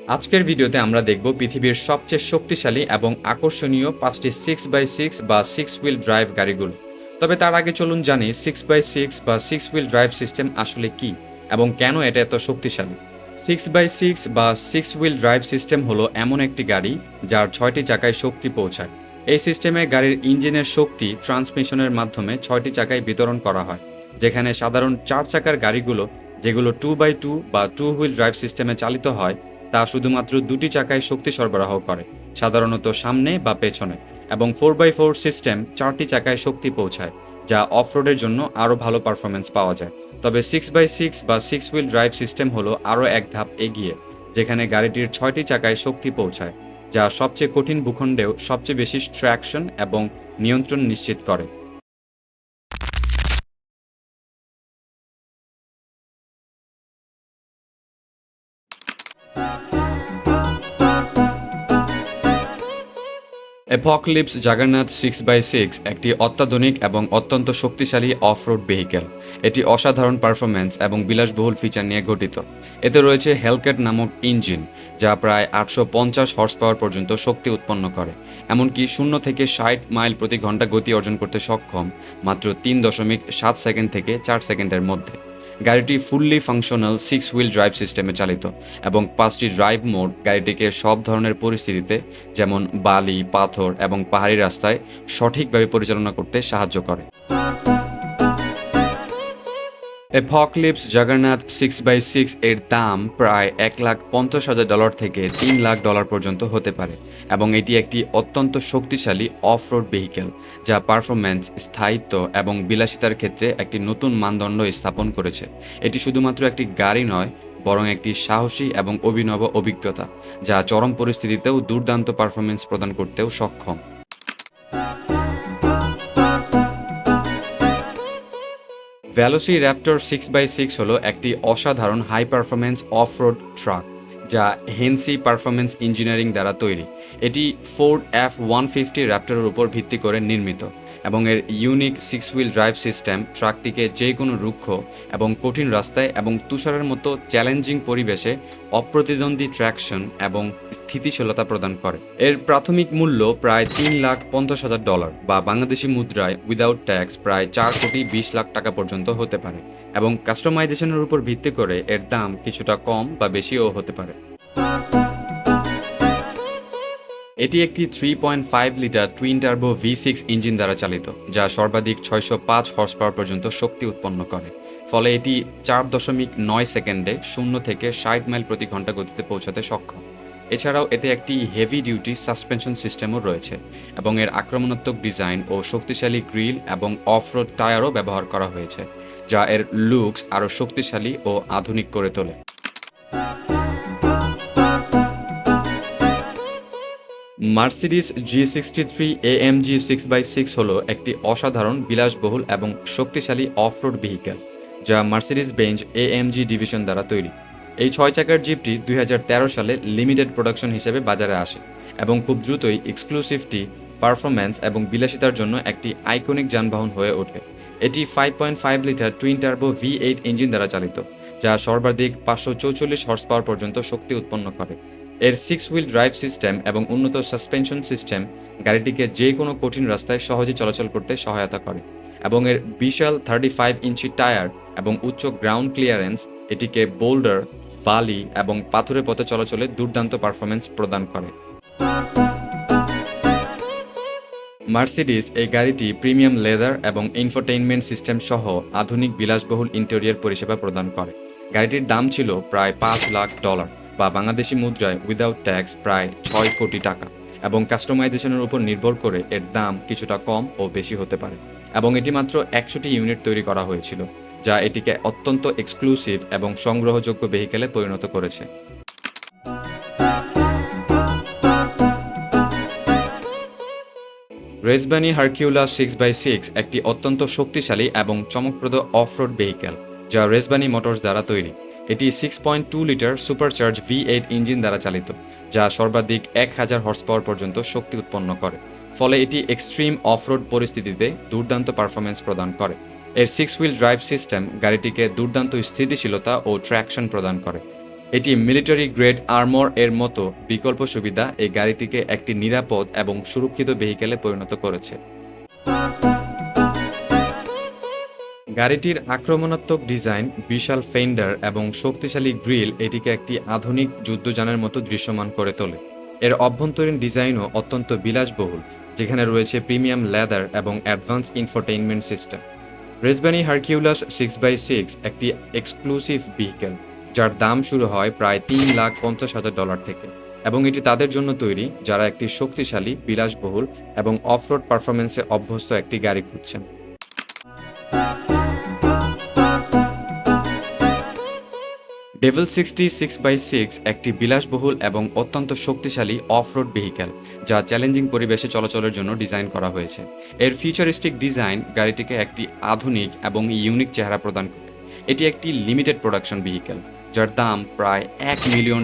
আজকের ভিডিওতে আমরা দেখব পৃথিবীর সবচেয়ে শক্তিশালী এবং আকর্ষণীয় 5টি 6x6 বা 6 হুইল ড্রাইভ গাড়িগুলো। তবে তার আগে চলুন জানি 6x6 বা 6 হুইল ড্রাইভ সিস্টেম আসলে কি এবং কেন এটা এত শক্তিশালী। 6x6 বা 6 হুইল ড্রাইভ সিস্টেম হলো এমন একটি গাড়ি যার 6টি চাকায় শক্তি পৌঁছায়। এই সিস্টেমে গাড়ির ইঞ্জিনের শক্তি ট্রান্সমিশনের মাধ্যমে 6টি চাকায় বিতরণ করা হয়, যেখানে সাধারণ 4 চাকার গাড়িগুলো যেগুলো 2x2 বা 2 হুইল ড্রাইভ সিস্টেমে চালিত হয় তা শুধুমাত্র 2টি চাকায় শক্তি সরবরাহ করে, সাধারণত সামনে বা পেছনে, এবং 4x4 সিস্টেম 4টি চাকায় শক্তি পৌঁছায়, যা অফরোডের জন্য আরও ভালো পারফরমেন্স পাওয়া যায়। তবে 6x6 বা 6 হুইল ড্রাইভ সিস্টেম হলো আরও এক ধাপ এগিয়ে, যেখানে গাড়িটির 6টি চাকায় শক্তি পৌঁছায়, যা সবচেয়ে কঠিন ভূখণ্ডেও সবচেয়ে বেশি ট্র্যাকশন এবং নিয়ন্ত্রণ নিশ্চিত করে। অ্যাপোক্যালিপস জাগারনাথ 6x6 একটি অত্যাধুনিক এবং অত্যন্ত শক্তিশালী অফ-রোড ভেহিকেল। এটি অসাধারণ পারফরম্যান্স এবং বিলাসবহুল ফিচার নিয়ে গঠিত। এতে রয়েছে হেলক্যাট নামক ইঞ্জিন, যা প্রায় 850 হর্স পাওয়ার পর্যন্ত শক্তি উৎপন্ন করে, এমনকি 0 থেকে 60 মাইল প্রতি ঘন্টা গতি অর্জন করতে সক্ষম মাত্র 3.7 সেকেন্ড থেকে 4 সেকেন্ডের মধ্যে। গাড়িটি ফুললি ফাংশনাল 6 হুইল ড্রাইভ সিস্টেমে চালিত এবং 5টি ড্রাইভ মোড গাড়িটিকে সব ধরনের পরিস্থিতিতে, যেমন বালি, পাথর এবং পাহাড়ি রাস্তায় সঠিকভাবে পরিচালনা করতে সাহায্য করে। অ্যাপোক্যালিপস জাগারনাথ 6x6 এর দাম প্রায় $1,50,000 থেকে $3,00,000 পর্যন্ত হতে পারে, এবং এটি একটি অত্যন্ত শক্তিশালী অফ-রোড ভেহিকেল যা পারফরম্যান্স, স্থায়িত্ব এবং বিলাসিতার ক্ষেত্রে একটি নতুন মানদণ্ড স্থাপন করেছে। এটি শুধুমাত্র একটি গাড়ি নয়, বরং একটি সাহসী এবং অভিনব অভিজ্ঞতা যা চরম পরিস্থিতিতেও দুর্দান্ত পারফরম্যান্স প্রদান করতেও সক্ষম। ভেলোসিরাপ্টর 6x6 হলো একটি অসাধারণ হাই পারফরম্যান্স অফ-রোড ট্রাক যা হেনসি পারফরম্যান্স ইঞ্জিনিয়ারিং দ্বারা তৈরি। এটি ফোর্ড F-150 র্যাপ্টরের উপর ভিত্তি করে নির্মিত, এবং এর ইউনিক 6 হুইল ড্রাইভ সিস্টেম ট্রাকটিকে যে কোনো রুক্ষ এবং কঠিন রাস্তায় এবং তুষারের মতো চ্যালেঞ্জিং পরিবেশে অপ্রতিদ্বন্দ্বী ট্র্যাকশন এবং স্থিতিশীলতা প্রদান করে। এর প্রাথমিক মূল্য প্রায় $3,50,000 বা বাংলাদেশি মুদ্রায় উইদাউট ট্যাক্স প্রায় $4,20,00,000 পর্যন্ত হতে পারে, এবং কাস্টমাইজেশনের উপর ভিত্তি করে এর দাম কিছুটা কম বা বেশিও হতে পারে। এটি একটি 3.5 litre twin turbo V6 engine দ্বারা চালিত, যা সর্বাধিক 605 হর্স পাওয়ার পর্যন্ত শক্তি উৎপন্ন করে। ফলে এটি 4.9 সেকেন্ডে 0 থেকে 60 মাইল প্রতি ঘন্টা গতিতে পৌঁছাতে সক্ষম। এছাড়াও এতে একটি হেভি ডিউটি সাসপেনশন সিস্টেমও রয়েছে, এবং এর আক্রমণাত্মক ডিজাইন ও শক্তিশালী গ্রিল এবং অফ-রোড টায়ারও ব্যবহার করা হয়েছে, যা এর লুকস আরও শক্তিশালী ও আধুনিক করে তোলে। মার্সিডিজ G63 AMG 6x6 হলো একটি অসাধারণ বিলাসবহুল এবং শক্তিশালী অফ-রোড ভেহিকেল যা মার্সিডিজ বেঞ্জ AMG ডিভিশন দ্বারা তৈরি। এই 6 চাকার জিপটি 2013 সালে লিমিটেড প্রোডাকশন হিসেবে বাজারে আসে এবং খুব দ্রুতই এক্সক্লুসিভিটি, পারফরম্যান্স এবং বিলাসিতার জন্য একটি আইকনিক যানবাহন হয়ে ওঠে। এটি 5.5 litre twin turbo V8 engine দ্বারা চালিত, যা সর্বাধিক 544 হর্স পাওয়ার পর্যন্ত শক্তি উৎপন্ন করে। এর 6 হুইল ড্রাইভ সিস্টেম এবং উন্নত সাসপেনশন সিস্টেম গাড়িটিকে যে কোনো কঠিন রাস্তায় সহজে চলাচল করতে সহায়তা করে, এবং এর বিশাল 35 ইঞ্চি টায়ার এবং উচ্চ গ্রাউন্ড ক্লিয়ারেন্স এটিকে বোল্ডার, বালি এবং পাথুরে পথে চলাচলে দুর্দান্ত পারফরম্যান্স প্রদান করে। মার্সিডিজ এই গাড়িটি প্রিমিয়াম লেদার এবং ইনফোটেইনমেন্ট সিস্টেম সহ আধুনিক বিলাসবহুল ইন্টেরিয়র পরিষেবা প্রদান করে। গাড়িটির দাম ছিল প্রায় $5,00,000 বা বাংলাদেশি মুদ্রায় উইদাউট ট্যাক্স প্রায় $6 কোটি, এবং কাস্টমাইজেশনের উপর নির্ভর করে এর দাম কিছুটা কম ও বেশি হতে পারে। এবং এটি মাত্র 100টি ইউনিট তৈরি করা হয়েছিল, যা এটিকে অত্যন্ত এক্সক্লুসিভ এবং সংগ্রহযোগ্য ভেহিকেলে পরিণত করেছে। রেসবানি হারকিউলা 6x6 একটি অত্যন্ত শক্তিশালী এবং চমকপ্রদ অফ-রোড ভেহিকেল যা রেসবানি মোটরস দ্বারা তৈরি। এটি 6.2 লিটার সুপারচার্জ V8 ইঞ্জিন দ্বারা চালিত, যা সর্বাধিক 1000 হর্স পাওয়ার পর্যন্ত শক্তি উৎপন্ন করে। ফলে এটি এক্সট্রিম অফ-রোড পরিস্থিতিতে দুর্দান্ত পারফরম্যান্স প্রদান করে। এর 6 হুইল ড্রাইভ সিস্টেম গাড়িটিকে দুর্দান্ত স্থিতিশীলতা ও ট্র্যাকশন প্রদান করে। এটি মিলিটারি গ্রেড আর্মর এর মতো বিকল্প সুবিধা এই গাড়িটিকে একটি নিরাপদ এবং সুরক্ষিত ভেহিকেলে পরিণত করেছে। গাড়িটির আক্রমণাত্মক ডিজাইন, বিশাল ফেন্ডার এবং শক্তিশালী গ্রিল এটিকে একটি আধুনিক যুদ্ধযানের মতো দৃশ্যমান করে তোলে। এর অভ্যন্তরীণ ডিজাইনও অত্যন্ত বিলাসবহুল, যেখানে রয়েছে প্রিমিয়াম লেদার এবং অ্যাডভান্স ইনফোটেইনমেন্ট সিস্টেম। রেসবানি হারকিউলাস 6x6 একটি এক্সক্লুসিভ ভেহিকেল, যার দাম শুরু হয় প্রায় $3,50,000 থেকে, এবং এটি তাদের জন্য তৈরি যারা একটি শক্তিশালী, বিলাসবহুল এবং অফরোড পারফরমেন্সে অভ্যস্ত একটি গাড়ি খুঁজছেন। ডেভিল 60 6x6 একটি বিলাসবহুল এবং অত্যন্ত শক্তিশালী অফ-রোড ভেহিকেল, যা চ্যালেঞ্জিং পরিবেশে চলাচলের জন্য ডিজাইন করা হয়েছে। এর ফিউচারিস্টিক ডিজাইন গাড়িটিকে একটি আধুনিক এবং ইউনিক চেহারা প্রদান করে। এটি একটি লিমিটেড প্রোডাকশন ভেহিকেল, যার দাম প্রায় $1 মিলিয়ন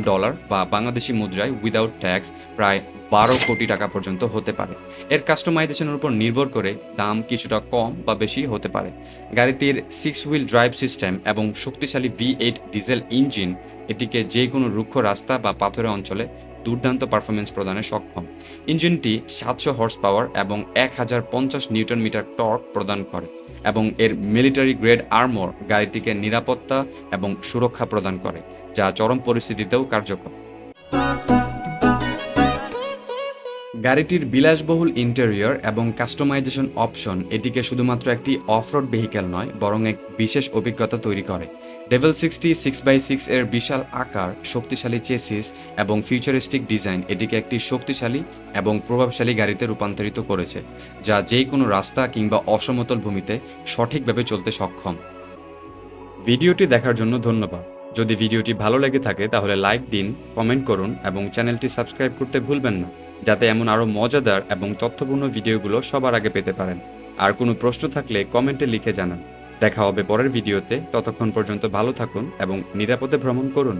বা বাংলাদেশি মুদ্রায় উইদাউট ট্যাক্স প্রায় 12 কোটি টাকা পর্যন্ত হতে পারে। এর কাস্টমাইজেশনের উপর নির্ভর করে দাম কিছুটা কম বা বেশি হতে পারে। গাড়িটির 6 হুইল ড্রাইভ সিস্টেম এবং শক্তিশালী V8 ডিজেল ইঞ্জিন এটিকে যে কোনো রুক্ষ রাস্তা বা পাথুরে অঞ্চলে দুর্দান্ত পারফরমেন্স প্রদানে সক্ষম। ইঞ্জিনটি 700 হর্স পাওয়ার এবং 1050 নিউটন মিটার টর্ক প্রদান করে, এবং এর মিলিটারি গ্রেড আর্মর গাড়িটিকে নিরাপত্তা এবং সুরক্ষা প্রদান করে, যা চরম পরিস্থিতিতেও কার্যকর। গাড়িটির বিলাসবহুল ইন্টেরিয়র এবং কাস্টমাইজেশন অপশন এটিকে শুধুমাত্র একটি অফরোড ভেহিকেল নয়, বরং এক বিশেষ অভিজ্ঞতা তৈরি করে। ডেভিল 60 6x6 এর বিশাল আকার, শক্তিশালী চেসিস এবং ফিউচারিস্টিক ডিজাইন এটিকে একটি শক্তিশালী এবং প্রভাবশালী গাড়িতে রূপান্তরিত করেছে, যা যে কোনো রাস্তা কিংবা অসমতল ভূমিতে সঠিকভাবে চলতে সক্ষম। ভিডিওটি দেখার জন্য ধন্যবাদ। যদি ভিডিওটি ভালো লেগে থাকে তাহলে লাইক দিন, কমেন্ট করুন এবং চ্যানেলটি সাবস্ক্রাইব করতে ভুলবেন না, যাতে এমন আরও মজাদার এবং তথ্যপূর্ণ ভিডিওগুলো সবার আগে পেতে পারেন। আর কোনো প্রশ্ন থাকলে কমেন্টে লিখে জানান। দেখা হবে পরের ভিডিওতে। ততক্ষণ পর্যন্ত ভালো থাকুন এবং নিরাপদে ভ্রমণ করুন।